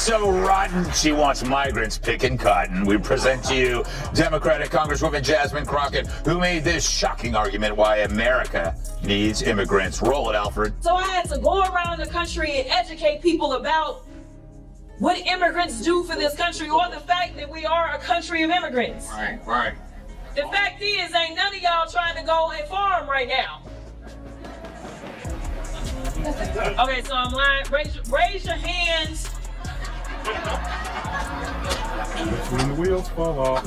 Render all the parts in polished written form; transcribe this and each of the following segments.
so rotten, she wants migrants picking cotton. We present to you Democratic Congresswoman Jasmine Crockett, who made this shocking argument why America needs immigrants. Roll it, Alfred. So I had to go around the country and educate people about what immigrants do for this country, or the fact that we are a country of immigrants. Right. The fact is, ain't none of y'all trying to go and farm right now. Okay, so I'm lying. Raise your hands. When the wheels fall off.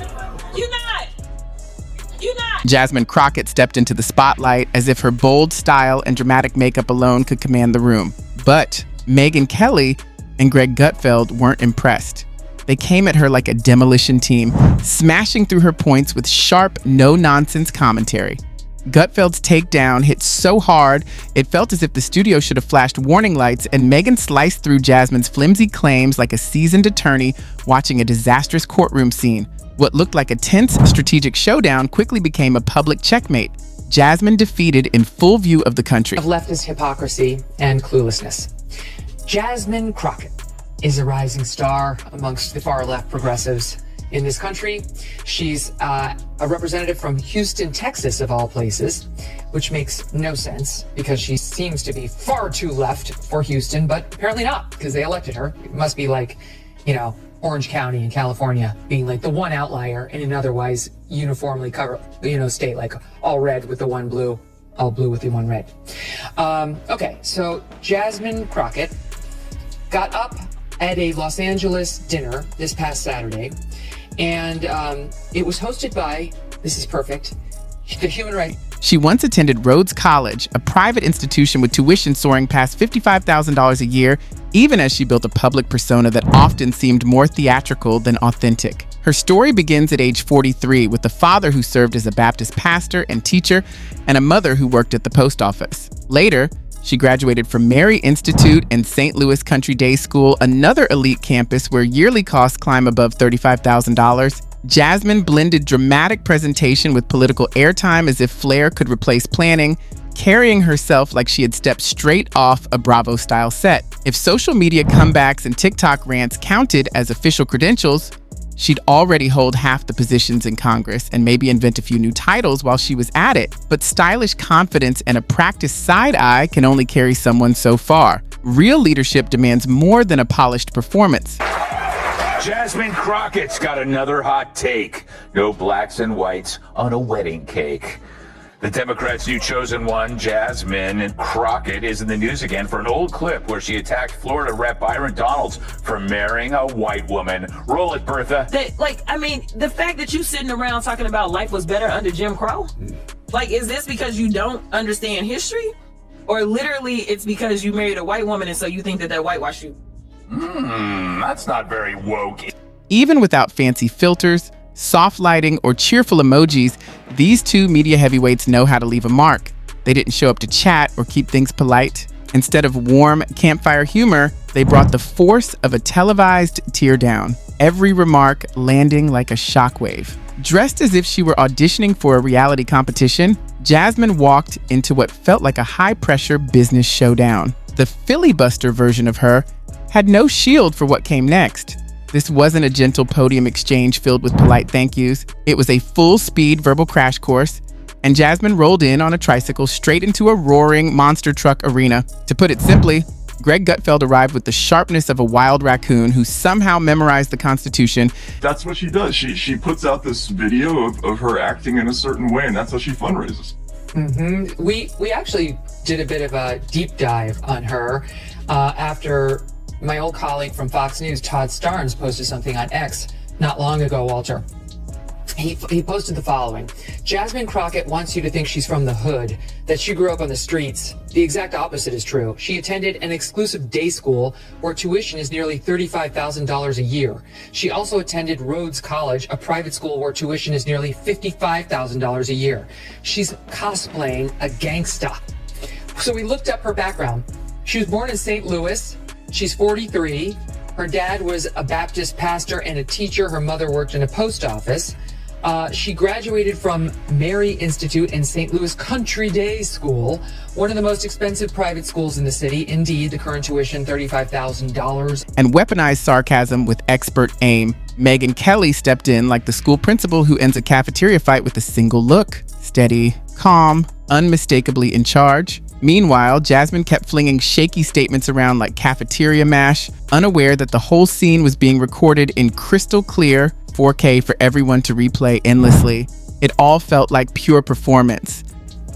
You're not. Jasmine Crockett stepped into the spotlight as if her bold style and dramatic makeup alone could command the room. But Megyn Kelly and Greg Gutfeld weren't impressed. They came at her like a demolition team, smashing through her points with sharp, no-nonsense commentary. Gutfeld's takedown hit so hard, it felt as if the studio should have flashed warning lights, and Megyn sliced through Jasmine's flimsy claims like a seasoned attorney watching a disastrous courtroom scene. What looked like a tense strategic showdown quickly became a public checkmate. Jasmine defeated in full view of the country. Of leftist hypocrisy and cluelessness. Jasmine Crockett is a rising star amongst the far-left progressives in this country. She's a representative from Houston, Texas, of all places, which makes no sense because she seems to be far too left for Houston, but apparently not, because they elected her. It must be like, Orange County in California being like the one outlier in an otherwise uniformly covered, state, like all red with the one blue, all blue with the one red. Okay, so Jasmine Crockett got up at a Los Angeles dinner this past Saturday, and it was hosted by, this is perfect, the human rights. She once attended Rhodes College, a private institution with tuition soaring past $55,000 a year, even as she built a public persona that often seemed more theatrical than authentic. Her story begins at age 43 with a father who served as a Baptist pastor and teacher, and a mother who worked at the post office. Later, she graduated from Mary Institute and St. Louis Country Day School, another elite campus where yearly costs climb above $35,000. Jasmine blended dramatic presentation with political airtime as if flair could replace planning, carrying herself like she had stepped straight off a Bravo-style set. If social media comebacks and TikTok rants counted as official credentials, she'd already hold half the positions in Congress and maybe invent a few new titles while she was at it. But stylish confidence and a practiced side eye can only carry someone so far. Real leadership demands more than a polished performance. Jasmine Crockett's got another hot take. No blacks and whites on a wedding cake. The Democrats' new chosen one, Jasmine Crockett, is in the news again for an old clip where she attacked Florida Rep Byron Donalds for marrying a white woman. Roll it, Bertha. The fact that you sitting around talking about life was better under Jim Crow? Is this because you don't understand history? Or literally it's because you married a white woman and so you think that whitewashed you? That's not very woke. Even without fancy filters, soft lighting, or cheerful emojis, these two media heavyweights know how to leave a mark. They didn't show up to chat or keep things polite. Instead of warm campfire humor, they brought the force of a televised teardown, every remark landing like a shockwave. Dressed as if she were auditioning for a reality competition, Jasmine walked into what felt like a high-pressure business showdown. The filibuster version of her had no shield for what came next. This wasn't a gentle podium exchange filled with polite thank yous. It was a full-speed verbal crash course, and Jasmine rolled in on a tricycle straight into a roaring monster truck arena. To put it simply, Greg Gutfeld arrived with the sharpness of a wild raccoon who somehow memorized the Constitution. That's what she does. She puts out this video of her acting in a certain way, and that's how she fundraises. We actually did a bit of a deep dive on her after my old colleague from Fox News, Todd Starnes, posted something on X not long ago, Walter. He posted the following. Jasmine Crockett wants you to think she's from the hood, that she grew up on the streets. The exact opposite is true. She attended an exclusive day school where tuition is nearly $35,000 a year. She also attended Rhodes College, a private school where tuition is nearly $55,000 a year. She's cosplaying a gangsta. So we looked up her background. She was born in St. Louis. She's 43. Her dad was a Baptist pastor and a teacher. Her mother worked in a post office. She graduated from Mary Institute in St. Louis Country Day School, one of the most expensive private schools in the city. Indeed, the current tuition, $35,000. And weaponized sarcasm with expert aim. Megyn Kelly stepped in like the school principal who ends a cafeteria fight with a single look. Steady, calm, unmistakably in charge. Meanwhile, Jasmine kept flinging shaky statements around like cafeteria mash, unaware that the whole scene was being recorded in crystal clear 4K for everyone to replay endlessly. It all felt like pure performance.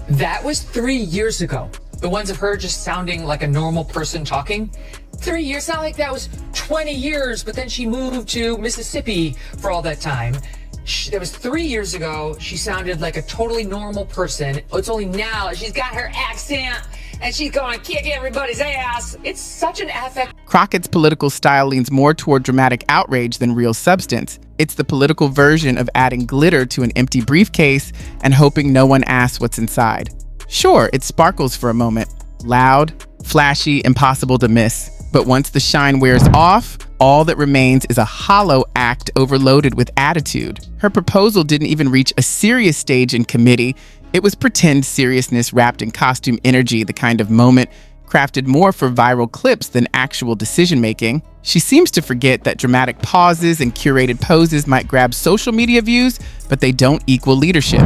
That was 3 years ago. The ones of her just sounding like a normal person talking. 3 years, not like that was 20 years, but then she moved to Mississippi for all that time. That was 3 years ago. She sounded like a totally normal person. It's only now she's got her accent and she's going to kick everybody's ass. It's such an affect. Crockett's political style leans more toward dramatic outrage than real substance. It's the political version of adding glitter to an empty briefcase and hoping no one asks what's inside. Sure, it sparkles for a moment. Loud, flashy, impossible to miss. But once the shine wears off, all that remains is a hollow act overloaded with attitude. Her proposal didn't even reach a serious stage in committee. It was pretend seriousness wrapped in costume energy, the kind of moment crafted more for viral clips than actual decision-making. She seems to forget that dramatic pauses and curated poses might grab social media views, but they don't equal leadership.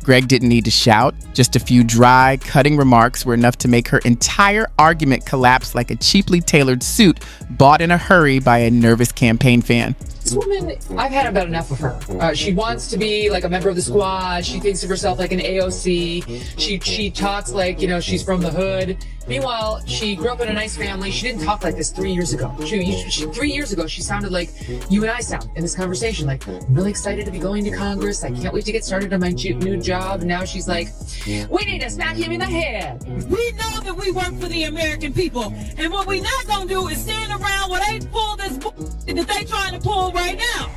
Greg didn't need to shout. Just a few dry, cutting remarks were enough to make her entire argument collapse like a cheaply tailored suit bought in a hurry by a nervous campaign fan. This woman, I've had about enough of her. She wants to be like a member of the squad. She thinks of herself like an AOC. She talks like, she's from the hood. Meanwhile, she grew up in a nice family. She didn't talk like this 3 years ago. 3 years ago, she sounded like you and I sound in this conversation. Like, I'm really excited to be going to Congress. I can't wait to get started on my new job. And now she's like, we need to smack him in the head. We know that we work for the American people. And what we not gonna do is stand around while they pull this that they trying to pull right now.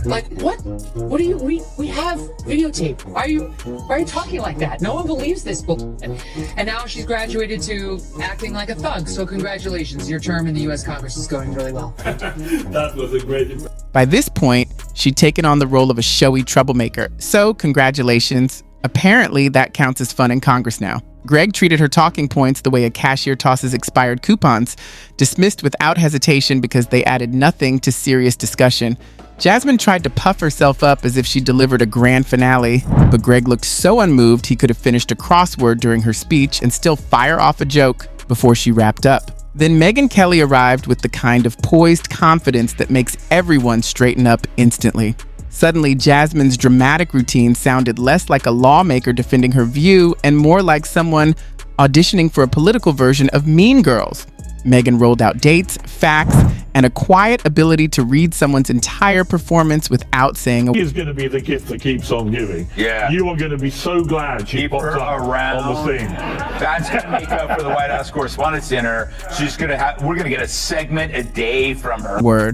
Like, what? What are you, we have videotape. Why are you talking like that? No one believes this bullshit. And now she's graduated to acting like a thug. So congratulations, your term in the U.S. Congress is going really well. That was a great. By this point, she'd taken on the role of a showy troublemaker. So congratulations. Apparently, that counts as fun in Congress now. Greg treated her talking points the way a cashier tosses expired coupons, dismissed without hesitation because they added nothing to serious discussion. Jasmine tried to puff herself up as if she delivered a grand finale, but Greg looked so unmoved he could have finished a crossword during her speech and still fire off a joke before she wrapped up. Then Megyn Kelly arrived with the kind of poised confidence that makes everyone straighten up instantly. Suddenly, Jasmine's dramatic routine sounded less like a lawmaker defending her view and more like someone auditioning for a political version of Mean Girls. Megyn rolled out dates, facts, and a quiet ability to read someone's entire performance without saying a word. Is going to be the gift that keeps on giving. Yeah. You are going to be so glad she Keep popped her up around. on the scene. That's gonna make up for the White House Correspondents' Dinner. We're gonna get a segment a day from her.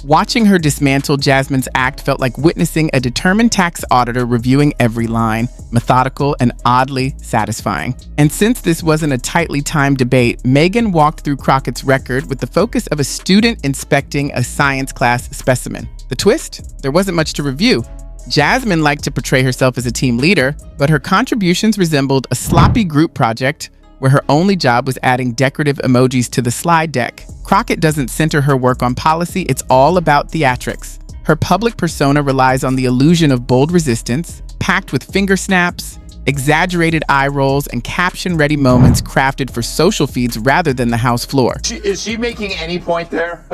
Watching her dismantle Jasmine's act felt like witnessing a determined tax auditor reviewing every line, methodical and oddly satisfying. And since this wasn't a tightly timed debate, Megyn walked through Crockett's record with the focus of a student inspecting a science class specimen. The twist? There wasn't much to review. Jasmine liked to portray herself as a team leader, but her contributions resembled a sloppy group project where her only job was adding decorative emojis to the slide deck. Crockett doesn't center her work on policy, it's all about theatrics. Her public persona relies on the illusion of bold resistance, packed with finger snaps, exaggerated eye rolls, and caption-ready moments crafted for social feeds rather than the House floor. Is she making any point there?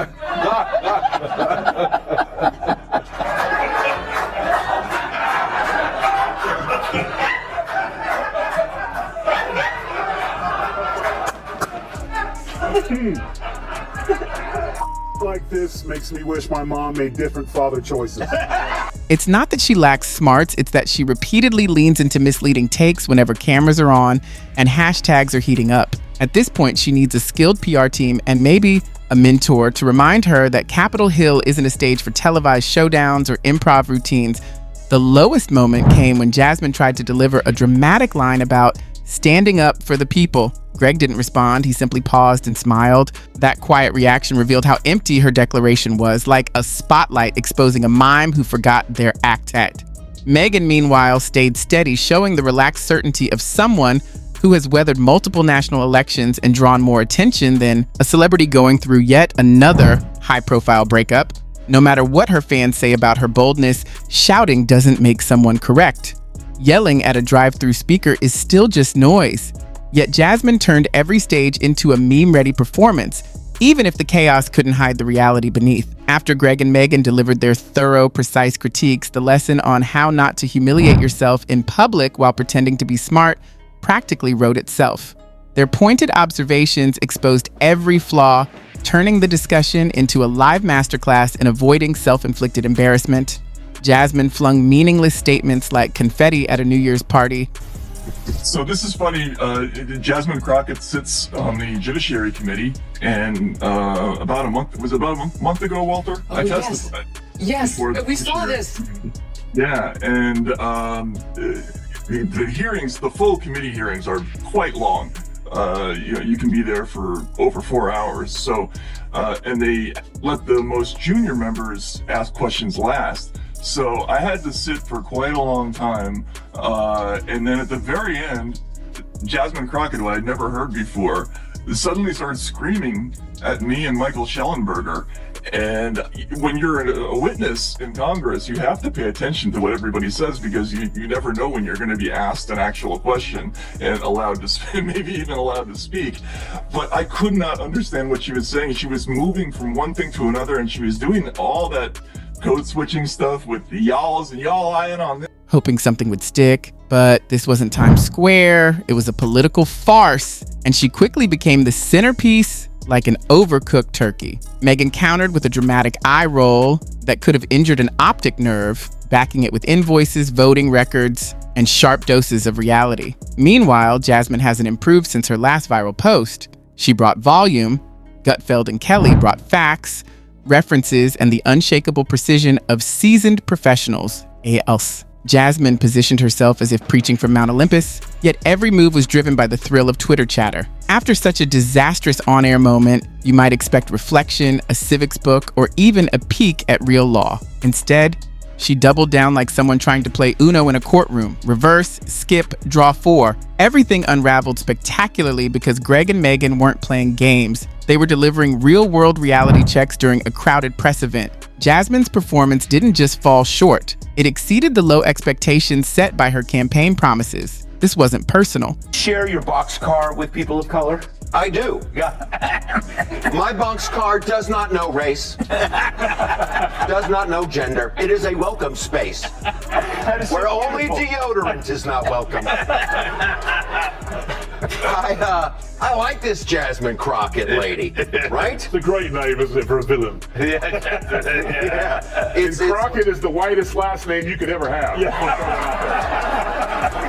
Like this makes me wish my mom made different father choices. It's not that she lacks smarts, it's that she repeatedly leans into misleading takes whenever cameras are on and hashtags are heating up. At this point, she needs a skilled PR team and maybe a mentor to remind her that Capitol Hill isn't a stage for televised showdowns or improv routines. The lowest moment came when Jasmine tried to deliver a dramatic line about standing up for the people. Greg didn't respond. He simply paused and smiled. That quiet reaction revealed how empty her declaration was, like a spotlight exposing a mime who forgot their act at. Megyn, meanwhile, stayed steady, showing the relaxed certainty of someone who has weathered multiple national elections and drawn more attention than a celebrity going through yet another high-profile breakup. No matter what her fans say about her boldness, shouting doesn't make someone correct. Yelling at a drive-thru speaker is still just noise. Yet Jasmine turned every stage into a meme-ready performance, even if the chaos couldn't hide the reality beneath. After Greg and Megyn delivered their thorough, precise critiques, the lesson on how not to humiliate yourself in public while pretending to be smart practically wrote itself. Their pointed observations exposed every flaw, turning the discussion into a live masterclass in avoiding self-inflicted embarrassment. Jasmine flung meaningless statements like confetti at a New Year's party. So this is funny. Jasmine Crockett sits on the Judiciary Committee, and about a month ago, Walter, I testified. Yes, before the we saw Judiciary. this. Yeah, and the hearings, the full committee hearings, are quite long. You can be there for over 4 hours. So, and they let the most junior members ask questions last. So I had to sit for quite a long time. And then at the very end, Jasmine Crockett, who I had never heard before, suddenly started screaming at me and Michael Schellenberger. And when you're a witness in Congress, you have to pay attention to what everybody says, because you never know when you're going to be asked an actual question and allowed to, maybe even allowed to speak. But I could not understand what she was saying. She was moving from one thing to another, and she was doing all that code switching stuff with the y'alls and y'all eyeing on this. Hoping something would stick, but this wasn't Times Square. It was a political farce, and she quickly became the centerpiece like an overcooked turkey. Megyn countered with a dramatic eye roll that could have injured an optic nerve, backing it with invoices, voting records, and sharp doses of reality. Meanwhile, Jasmine hasn't improved since her last viral post. She brought volume. Gutfeld and Kelly brought facts, references, and the unshakable precision of seasoned professionals. else. Jasmine positioned herself as if preaching from Mount Olympus, yet every move was driven by the thrill of Twitter chatter. After such a disastrous on-air moment, you might expect reflection, a civics book, or even a peek at real law. Instead, she doubled down like someone trying to play Uno in a courtroom. Reverse, skip, draw 4. Everything unraveled spectacularly because Greg and Megyn weren't playing games. They were delivering real-world reality checks during a crowded press event. Jasmine's performance didn't just fall short. It exceeded the low expectations set by her campaign promises. This wasn't personal. Share your boxcar with people of color? I do. My boxcar does not know race, does not know gender. It is a welcome space where only deodorant is not welcome. I like this Jasmine Crockett lady, right? It's a great name, isn't it, for a villain? Yeah. Crockett is the whitest last name you could ever have.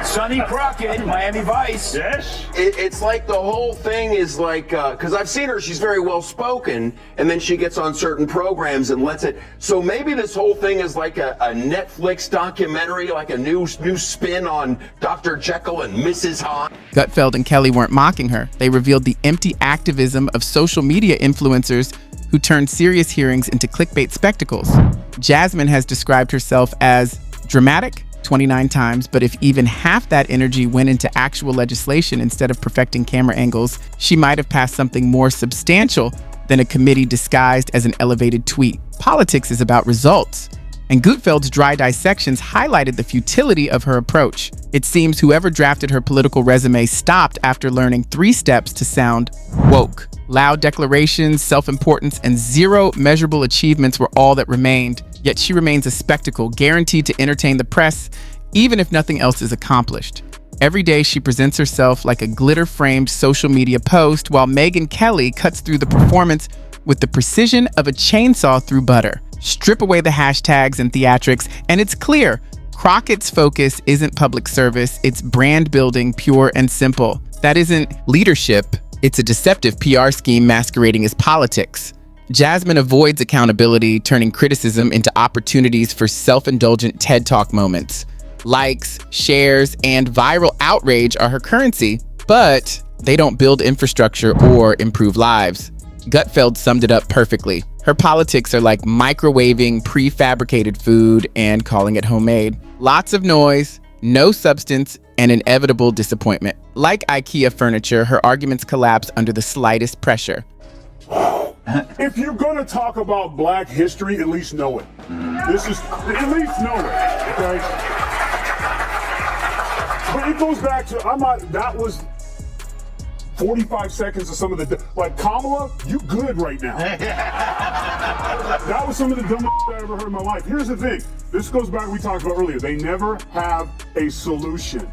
Sonny Crockett, Miami Vice. Yes? It's like the whole thing is like, because I've seen her, she's very well spoken, and then she gets on certain programs and lets it. So maybe this whole thing is like a Netflix documentary, like a new spin on Dr. Jekyll and Mrs. Hyde. Gutfeld and Kelly weren't mocking her. They revealed the empty activism of social media influencers who turned serious hearings into clickbait spectacles. Jasmine has described herself as dramatic 29 times, but if even half that energy went into actual legislation instead of perfecting camera angles, she might have passed something more substantial than a committee disguised as an elevated tweet. Politics is about results, and Gutfeld's dry dissections highlighted the futility of her approach. It seems whoever drafted her political resume stopped after learning 3 steps to sound woke. Loud declarations, self-importance, and zero measurable achievements were all that remained. Yet she remains a spectacle, guaranteed to entertain the press, even if nothing else is accomplished. Every day she presents herself like a glitter-framed social media post, while Megyn Kelly cuts through the performance with the precision of a chainsaw through butter. Strip away the hashtags and theatrics, and it's clear Crockett's focus isn't public service, it's brand building, pure and simple. That isn't leadership, it's a deceptive PR scheme masquerading as politics. Jasmine avoids accountability, turning criticism into opportunities for self-indulgent TED Talk moments. Likes, shares, and viral outrage are her currency, but they don't build infrastructure or improve lives. Gutfeld summed it up perfectly. Her politics are like microwaving prefabricated food and calling it homemade. Lots of noise, no substance, and inevitable disappointment. Like IKEA furniture, her arguments collapse under the slightest pressure. If you're gonna talk about black history, at least know it. At least know it, okay? But it goes back to, that was 45 seconds of some of the, like, Kamala, you good right now. That was some of the dumbest I ever heard in my life. Here's the thing. This goes back to what we talked about earlier. They never have a solution.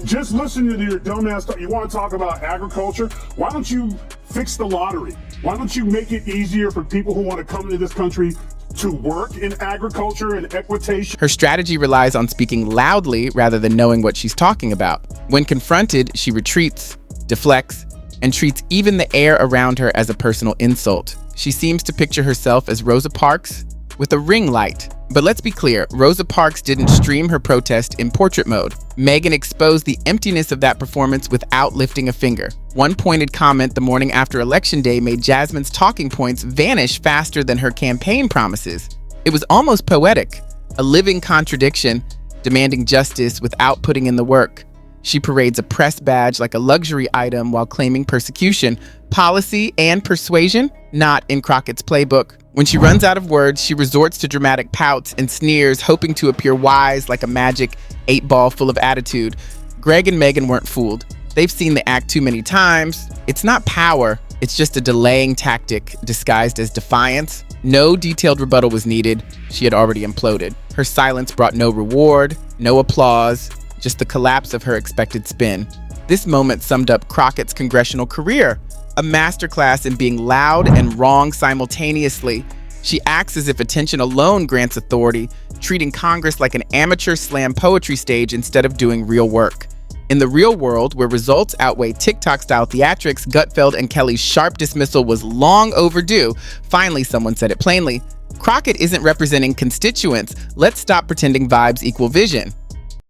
Just listen to your dumbass talk. You want to talk about agriculture? Why don't you fix the lottery? Why don't you make it easier for people who want to come into this country to work in agriculture and equitation? Her strategy relies on speaking loudly rather than knowing what she's talking about. When confronted, she retreats, deflects, and treats even the air around her as a personal insult. She seems to picture herself as Rosa Parks with a ring light. But let's be clear, Rosa Parks didn't stream her protest in portrait mode. Megyn exposed the emptiness of that performance without lifting a finger. One pointed comment the morning after Election Day made Jasmine's talking points vanish faster than her campaign promises. It was almost poetic, a living contradiction, demanding justice without putting in the work. She parades a press badge like a luxury item while claiming persecution. Policy and persuasion? Not in Crockett's playbook. When she runs out of words, she resorts to dramatic pouts and sneers, hoping to appear wise like a magic 8-ball full of attitude. Greg and Megyn weren't fooled. They've seen the act too many times. It's not power, it's just a delaying tactic disguised as defiance. No detailed rebuttal was needed. She had already imploded. Her silence brought no reward, no applause, just the collapse of her expected spin. This moment summed up Crockett's congressional career, a masterclass in being loud and wrong simultaneously. She acts as if attention alone grants authority, treating Congress like an amateur slam poetry stage instead of doing real work. In the real world, where results outweigh TikTok-style theatrics, Gutfeld and Kelly's sharp dismissal was long overdue. Finally, someone said it plainly. Crockett isn't representing constituents. Let's stop pretending vibes equal vision.